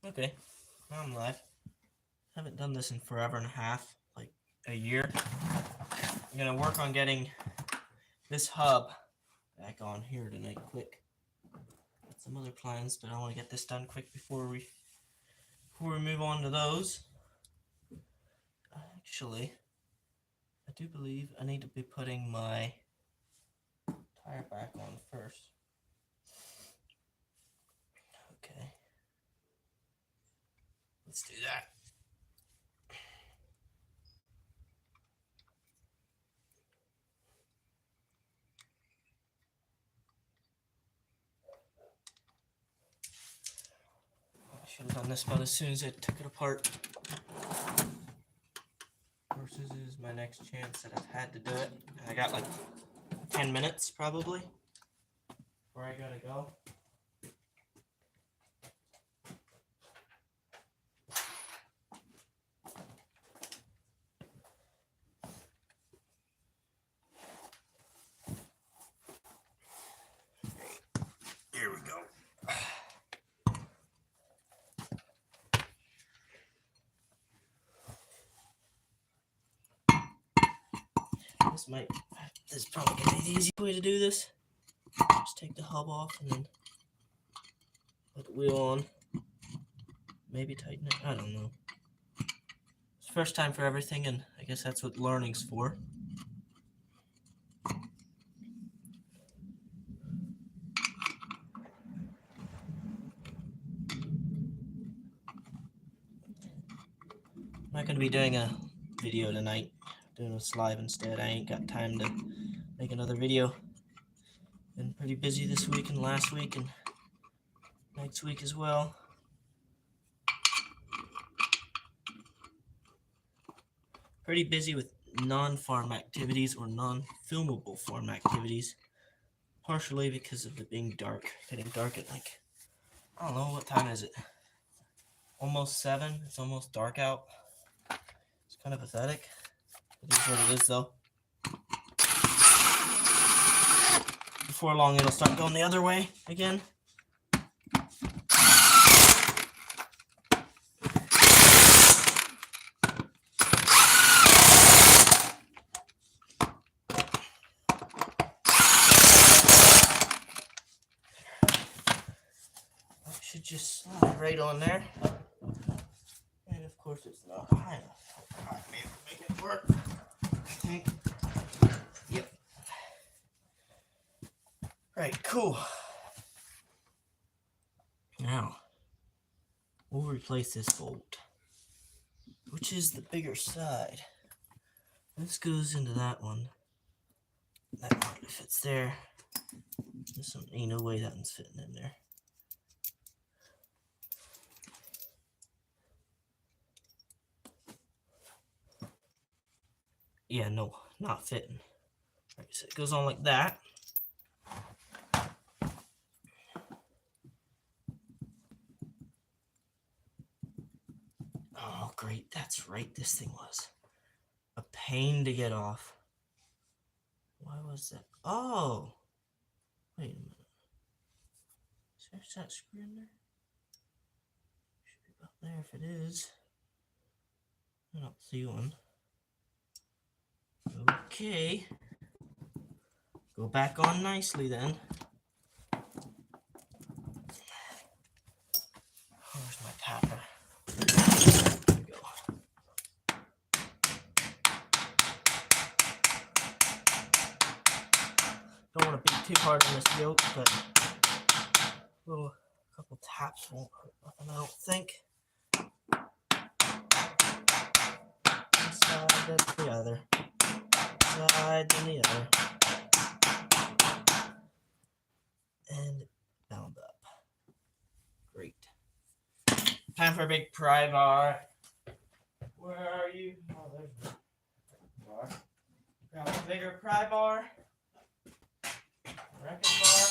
Okay, now I'm live. Haven't done this in forever and a half, like a year. I'm gonna work on getting this hub back on here tonight quick. Got some other plans, but I want to get this done quick before we move on to those. Actually, I do believe I need to be putting my tire back on first. Okay. Let's do that. I should have done this about as soon as I took it apart. Of course, this is my next chance that I've had to do it. I got like 10 minutes probably before I gotta go. Here we go. This is probably gonna be the easy way to do this. Just take the hub off and then put the wheel on. Maybe tighten it. I don't know. It's first time for everything, and I guess that's what learning's for. I'm not gonna be doing a video tonight. Doing this live instead. I ain't got time to make another video. Been pretty busy this week and last week and next week as well. Pretty busy with non-farm activities or non-filmable farm activities. Partially because of it being dark. Getting dark at like, I don't know, what time is it? Almost 7. It's almost dark out. It's kind of pathetic. It is what it is though. Before long it'll start going the other way again. That should just slide right on there. And of course it's not high enough. I'll be able to make it work. Okay. Yep. Right, cool. Now, we'll replace this bolt, which is the bigger side. This goes into that one. That hardly fits there. Ain't no way that one's fitting in there. Yeah, no, not fitting. Right, so it goes on like that. Oh, great. That's right. This thing was a pain to get off. Why was that? Oh, wait a minute. Is there that screw in there? Should be about there if it is. I don't see one. Okay. Go back on nicely then. Where's my tapper? There we go. Don't want to beat too hard on this yoke, but a couple taps won't hurt nothing, I don't think. One side, that's the other. Side, then the other. And bound up. Great. Time for a big pry bar. Where are you? Oh, there's the bar. Grab a bigger pry bar. Wrecking bar.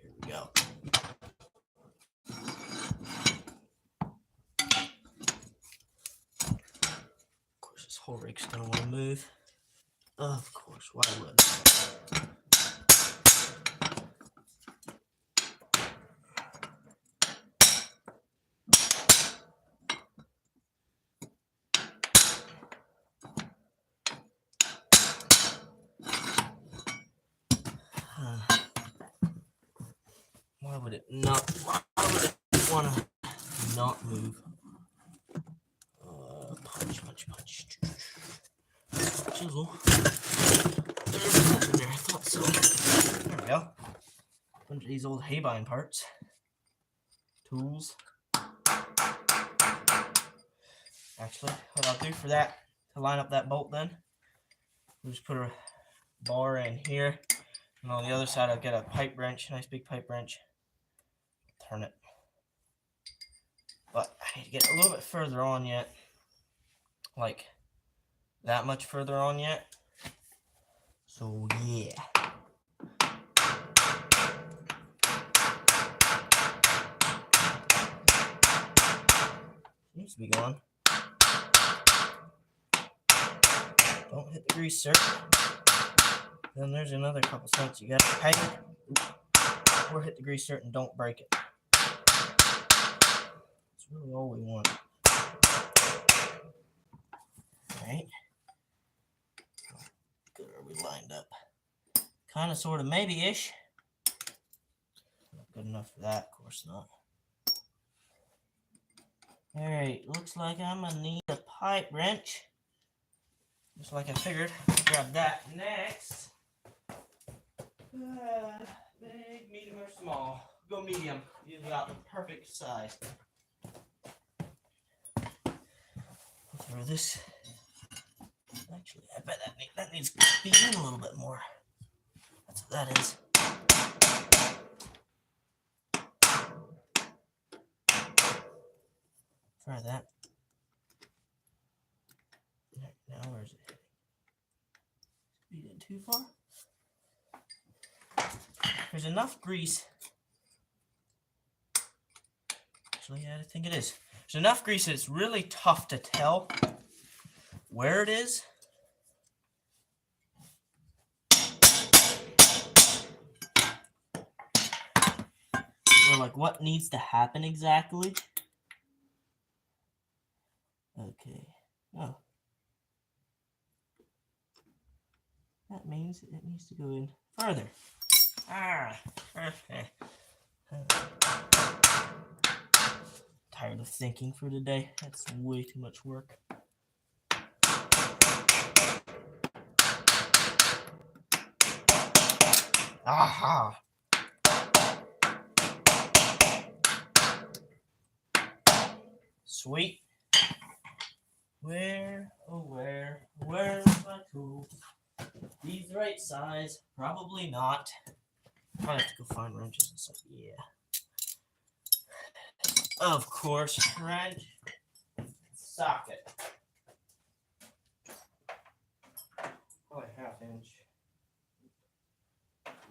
Here we go. Of course, this whole rig's gonna want to move. Of course, why wouldn't it? would it not? Why would it want to not move? Punch. Chisel. There's nothing there. I thought so. There we go. Bunch of these old hay-bine parts. Tools. Actually, what I'll do for that, to line up that bolt then, we'll just put a bar in here. And on the other side, I'll get a pipe wrench, nice big pipe wrench. Turn it. But I need to get a little bit further on yet. Like that much further on yet. So yeah. Seems to be going. Don't hit the grease, sir. Then there's another couple cents you got to pay. Or hit the grease, sir, and don't break it. That's really all we want. Alright. Good, are we lined up? Kind of, sort of, maybe-ish. Not good enough for that, of course not. Alright, looks like I'm gonna need a pipe wrench. Just like I figured. Grab that next. Big, medium, or small? Go medium. You've got the perfect size. Throw this. Actually, I bet that needs to be in a little bit more. That's what that is. Try that. Now where's it? Beat it too far. There's enough grease. Actually, yeah, I think it is. There's enough grease that it's really tough to tell where it is. Or like what needs to happen exactly. Okay. Oh. That means it needs to go in further. Tired of thinking for today. That's way too much work. Aha! Sweet. Where's my tool? These the right size? Probably not. Probably have to go find wrenches and stuff. Yeah. Of course, wrench. Socket. Probably 1/2 inch.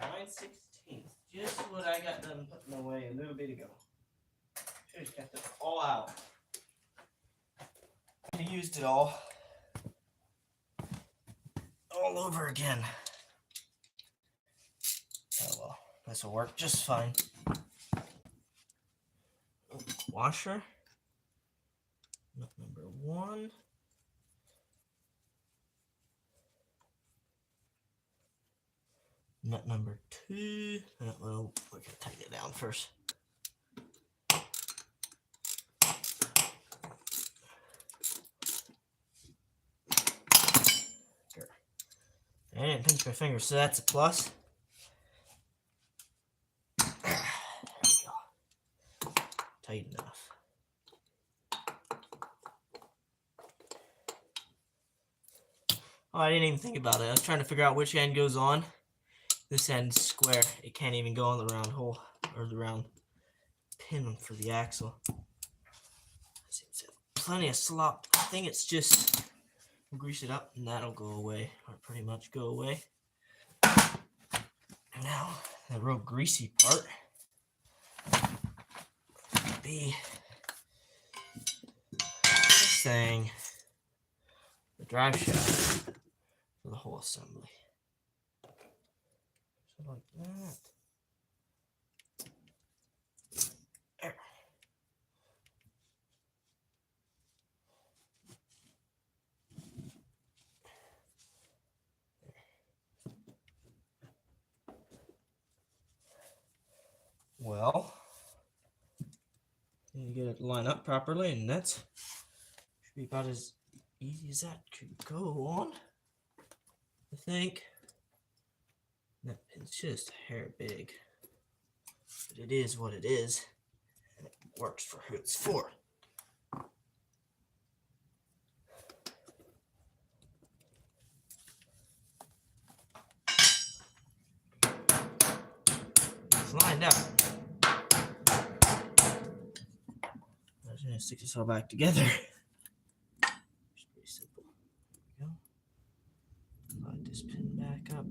9/16. Just what I got done putting away a little bit ago. Should have kept it all out. I used it all over again. Oh well, this will work just fine. Washer. Nut number 1. Nut number 2. Well, we're gonna tighten it down first. I didn't pinch my finger, so that's a plus. There we go. Tight enough. Oh, I didn't even think about it. I was trying to figure out which end goes on. This end's square. It can't even go on the round hole or the round pin for the axle. Seems to have plenty of slop. I think it's just we'll grease it up and that'll go away, or pretty much go away. Now, the real greasy part would be this thing, the drive shaft for the whole assembly. So like that. There. Well, line up properly, and that's should be about as easy as that could go on, I think. That pin's just a hair big, but it is what it is, and it works for who it's for. It's lined up. I'm just gonna stick this all back together. It's pretty simple. There we go. Slide this pin back up.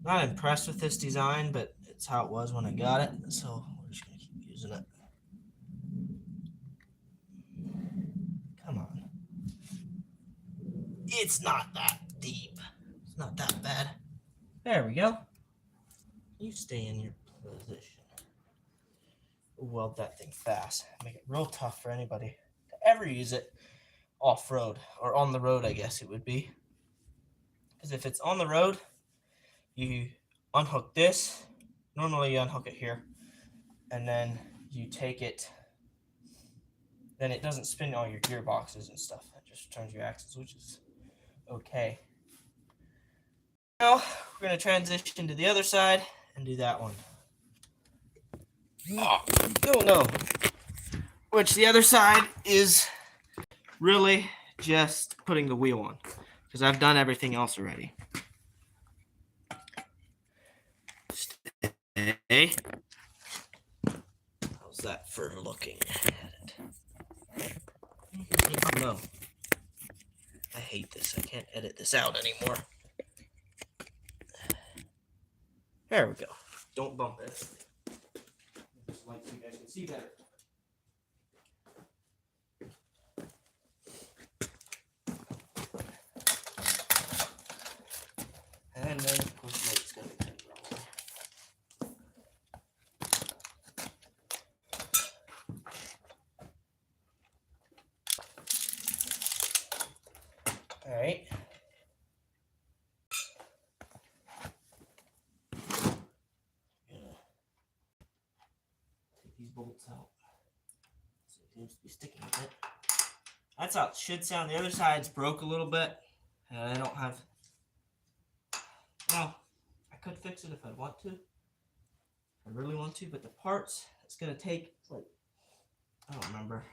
Not impressed with this design, but it's how it was when I got it, so we're just gonna keep using it. Come on. It's not that deep. It's not that bad. There we go. You stay in your position. Weld that thing fast. Make it real tough for anybody to ever use it off-road, or on the road, I guess it would be. Because if it's on the road, you unhook this. Normally you unhook it here, and then you take it. Then it doesn't spin all your gearboxes and stuff. It just turns your axles, which is okay. Now we're going to transition to the other side and do that one. Oh, no. Which the other side is really just putting the wheel on, because I've done everything else already. Stay. How's that for looking at it? No. I hate this. I can't edit this out anymore. There we go. Don't bump it. Just like so you guys can see better. And then, of course, the light's going to be turned wrong. All right. Take these bolts out. So it seems to be sticking a bit. That's how it should sound. The other side's broke a little bit, and I don't have. Well, I could fix it if I want to. I really want to, but the parts it's gonna take, like, I don't remember.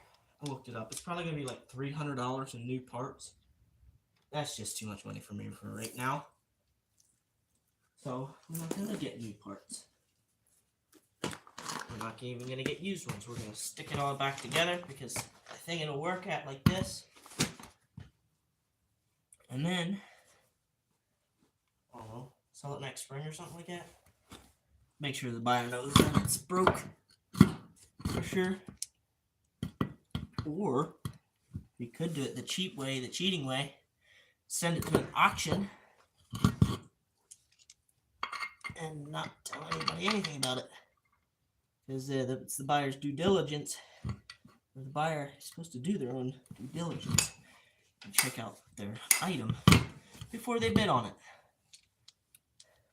I looked it up. It's probably gonna be like $300 in new parts. That's just too much money for me for right now. So I'm not gonna get new parts. We're not even gonna get used ones. We're gonna stick it all back together because I think it'll work at like this. And then, I don't know, sell it next spring or something like that. Make sure the buyer knows that it's broke for sure. Or we could do it the cheap way, the cheating way. Send it to an auction and not tell anybody anything about it. Because it's the buyer's due diligence. Or the buyer is supposed to do their own due diligence and check out their item before they bid on it.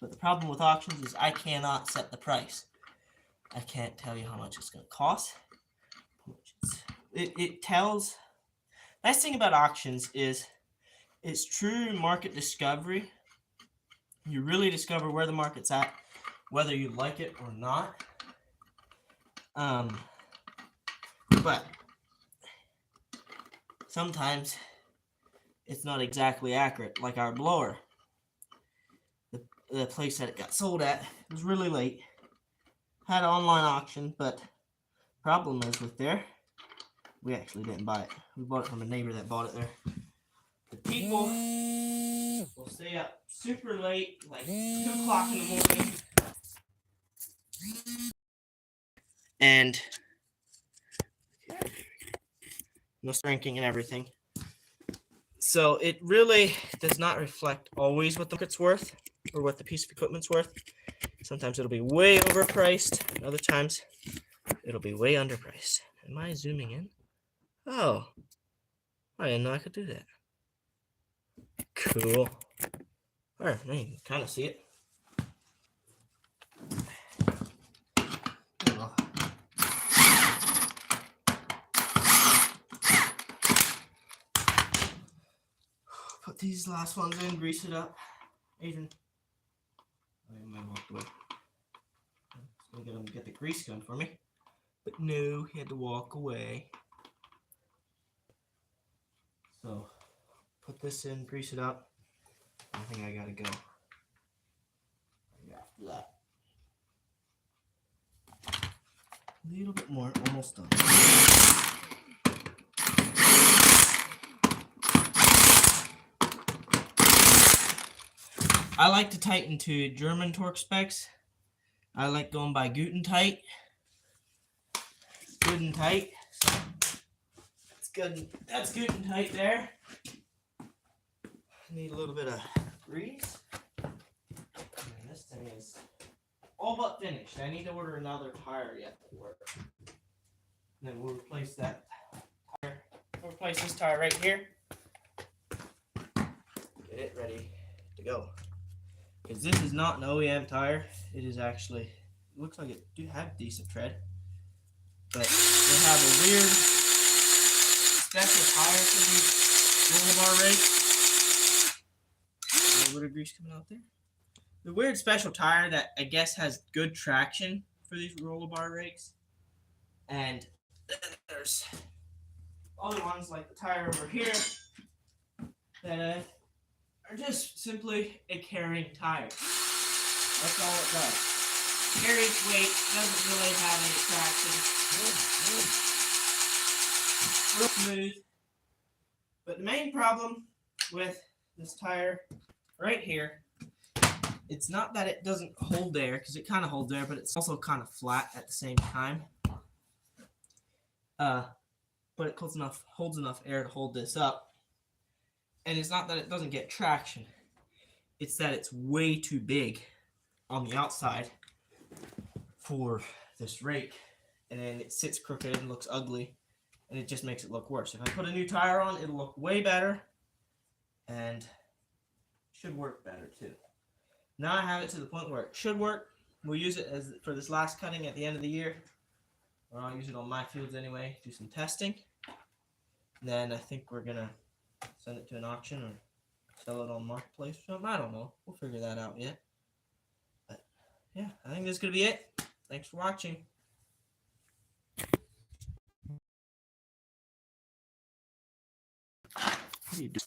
But the problem with auctions is I cannot set the price. I can't tell you how much it's going to cost. It tells. Nice thing about auctions is it's true market discovery. You really discover where the market's at, whether you like it or not. But sometimes it's not exactly accurate, like our blower. The place that it got sold at was really late. Had an online auction, but problem is with there, we actually didn't buy it. We bought it from a neighbor that bought it there. The people will stay up super late, like 2 o'clock in the morning. And no ranking and everything. So it really does not reflect always what the market's worth or what the piece of equipment's worth. Sometimes it'll be way overpriced. Other times it'll be way underpriced. Am I zooming in? Oh, I didn't know I could do that. Cool. All right, now you can kind of see it. these last ones in, grease it up. Adrian. I might walk away. I was gonna get the grease gun for me. But no, he had to walk away. So, put this in, grease it up. I think I gotta go. After that. A little bit more, almost done. I like to tighten to German torque specs. I like going by Guten tight. Good and tight. That's good. That's good and tight there. Need a little bit of grease. And this thing is all but finished. I need to order another tire yet to work. And then we'll replace that tire. We'll replace this tire right here. Get it ready to go. Because this is not an OEM tire. It is actually, it looks like it do have decent tread. But they have a weird special tire for these roller bar rakes. A little bit of grease coming out there. The weird special tire that I guess has good traction for these roller bar rakes. And then there's other ones like the tire over here that are just simply a carrying tire. That's all it does. Carries weight, doesn't really have any traction. Real smooth. But the main problem with this tire right here, it's not that it doesn't hold air, because it kind of holds air, but it's also kind of flat at the same time. But it holds enough air to hold this up. And it's not that it doesn't get traction. It's that it's way too big on the outside for this rake. And then it sits crooked and looks ugly. And it just makes it look worse. If I put a new tire on, it'll look way better. And should work better too. Now I have it to the point where it should work. We'll use it as for this last cutting at the end of the year. Or I'll use it on my fields anyway, do some testing. And then I think we're going to send it to an auction or sell it on Marketplace or something. I don't know. We'll figure that out yet. But yeah, I think this is going to be it. Thanks for watching. What do you do?